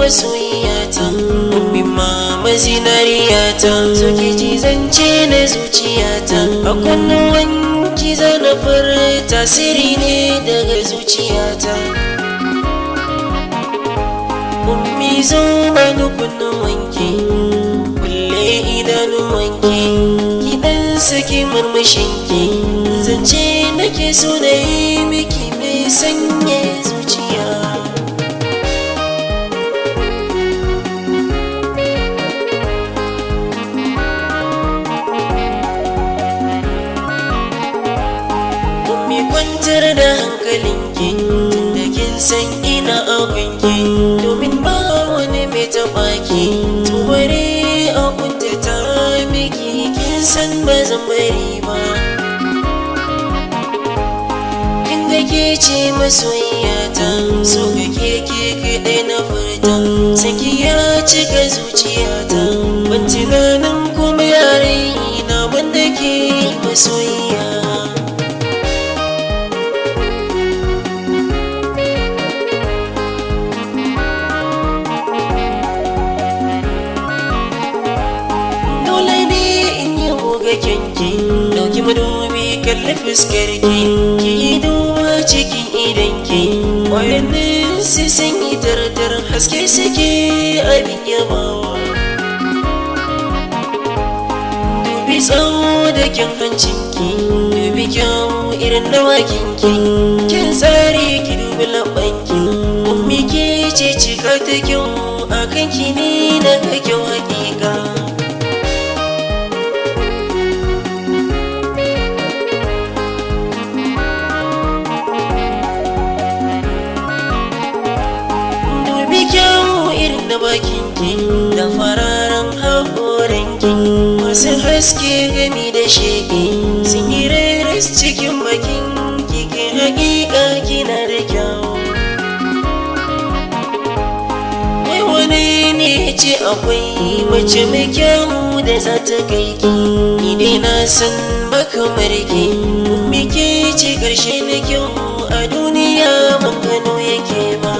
masoyiyata, ummi mama zinariyata, so ki ji zance na zuciyata, a kunnuwanki zana fara tasiri ne daga zuciyata. Ummi zo bani kunnuwanki, kulle idanuwanki, ki dan saki murmushinki, zance nake so na yi miki mai sanya zuciya. Kwantar da hankalinki tunda kin san ina abinki, domin ba wani mai taɓaki, to bare a kuntata miki, kin san ba zan bari ba. Kin ga ke ce masoyiyata, so ga ke kaɗai na furta, saki ya cika zuciyata, ban tunanin kuma yare na banda ke masoyiya. Dauki madubi kalli fuskarki, ki yi duba cikin idanki, wayannan sai sun yi dardar haske suke abin yabawa. Dubi tsawo da kyan hancinki, dubi kyawu irin na wakinki, kin tsari ki dubi labanki, ummi ke ce cika ta kyau, a kanki ne na ga kyau hakika. Da bakinki da fararen haƙoranki masu haske gami da sheƙi, sun yi rairas cikin bakinki, ke haƙiƙa kina da kyau. Wai wani ne ce akwai mace mai kyau da za ta kai ki, ni dai na san ba kamar ki, ummi ke ce ƙarshe na kyau a duniya, ban gano yake ba.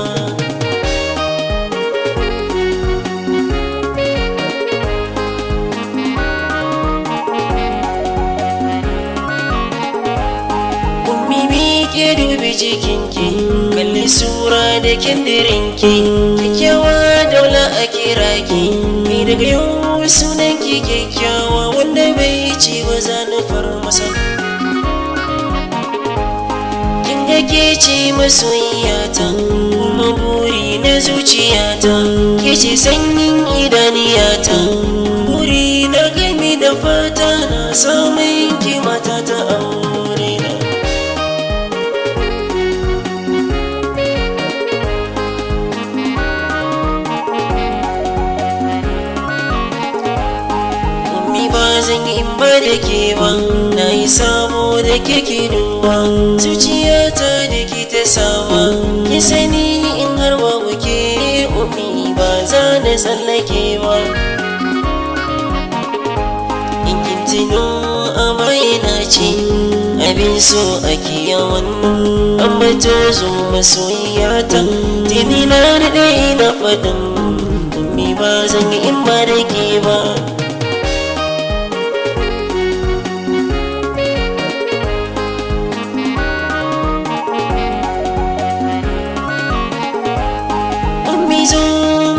Ke dubi jikinki, kalli sura da kindirinki, kyakkyawa daula a kira ki, ni daga yau sunanki kyakkyawa, wanda bai ci ba za na far masa. Kin ga ke ce masoyiyata, kuma buri na zuciyata, ke ce sanyin idaniyata, buri na gami da fata na samun ki mata ta aure na. Zan yi in ba da ke ba, na yi sabo da ke duba, zuciyata da ke ta sawa, ki sani in har babu ke ummi ba za na tsallake ba. In kin tuno a bayana ce abin so ake yawan ambato zo masoyiyata, tuni na daɗe ina faɗin ummi ba zan yi in ba da ke ba.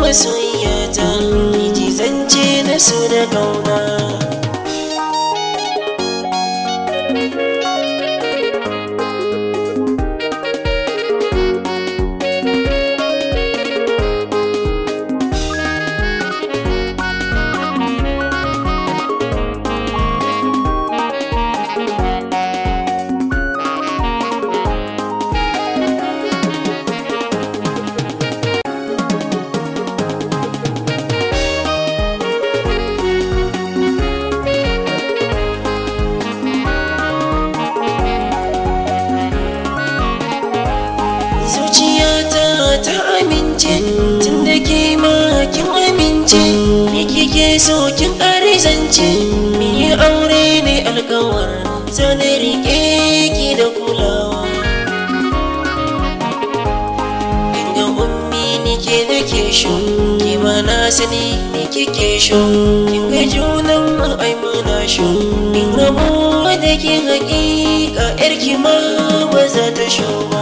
Masoyiyata, ki ji zance na so da kauna. so kin ƙare zance mi aure ne alƙawar zane rike ki da kulawa inga ummi nike nake shi na sani me kike sho kin ga junan mu ai muna sho in rabo da ke hakika yarki ma ba za ta sho ba